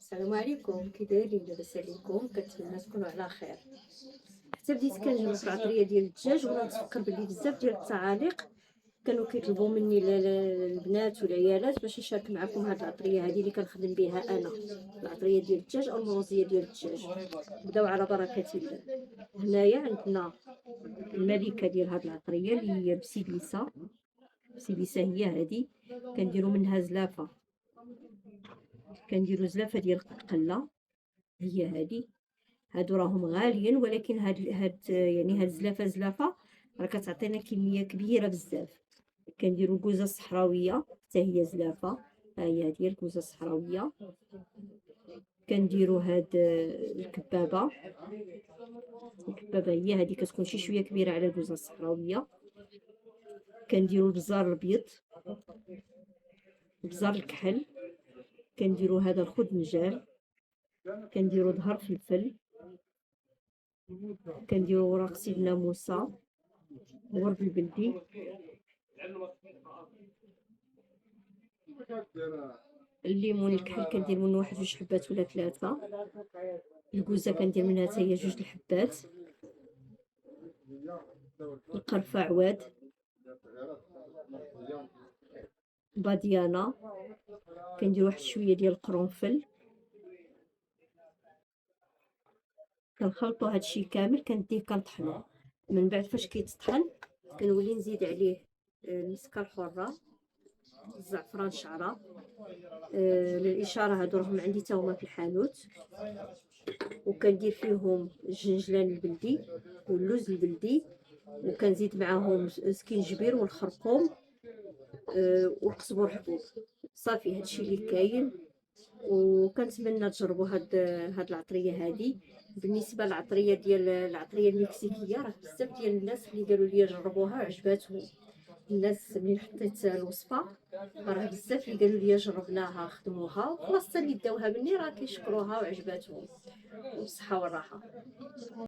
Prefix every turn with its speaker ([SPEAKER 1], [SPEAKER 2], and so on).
[SPEAKER 1] السلام عليكم، كي دايرين؟ لاباس عليكم؟ كنتمنى تكونوا على خير. حتى بديت كنجرب في العطريه ديال الدجاج وانا نتفكر بلي بزاف ديال التعاليق كانوا كيطلبوا مني البنات والعيالات باش نشارك معكم هاد العطريه هذه اللي كنخدم بها انا، العطريه ديال الدجاج او المغزيه ديال الدجاج. بداو على بركه الله. هنايا عندنا الملكه ديال هاد العطريه اللي هي بسيبيسه. بسيبيسه هي هذه، كنديروا منها زلافه، كنديروا زلافه ديال القله هي هذه. هادو راهم غاليين، ولكن هاد الزلافه راه كتعطينا كميه كبيره بزاف. كنديروا الكوزه الصحراويه حتى هي زلافه، ها هي هذه الكوزه الصحراويه. كنديروا هاد الكبابه هي هذه كتكون شي شويه كبيره على الكوزه الصحراويه. كنديروا البزار الابيض، بزار الكحل. كنديروا هذا الخدنجال. كنديروا ظهر فلفل. كنديروا ورق سيدنا موسى، ورد البلدي. الليمون الكحل كندير منه واحد جوج حبات ولا ثلاثه. الكوزه كندير منها حتى هي جوج الحبات. القرفه عواد، باديانا. كندير واحد شويه ديال القرنفل. كنخلطوا هادشي كامل، كنديه كنطحنوه. من بعد فاش كيتطحن كنولي نزيد عليه المسكه الحره، الزعفران شعره. للاشاره هادو راهم عندي تا هما في الحانوت. وكندير فيهم الجنجلان البلدي واللوز البلدي، وكنزيد معاهم سكينجبير والخرقوم والقزبر حبوب. صافي هادشي اللي كاين. وكنتمنى تجربوا هاد العطريه هذه. بالنسبه للعطريه ديال العطريه المكسيكيه، راه بزاف ديال الناس اللي قالوا لي جربوها عجباتهم. الناس اللي حطيت الوصفه راه بزاف اللي قالوا لي جربناها خدموها، وخلاص حتى اللي داوها مني راه كيشكروها وعجباتهم. والصحه والراحه.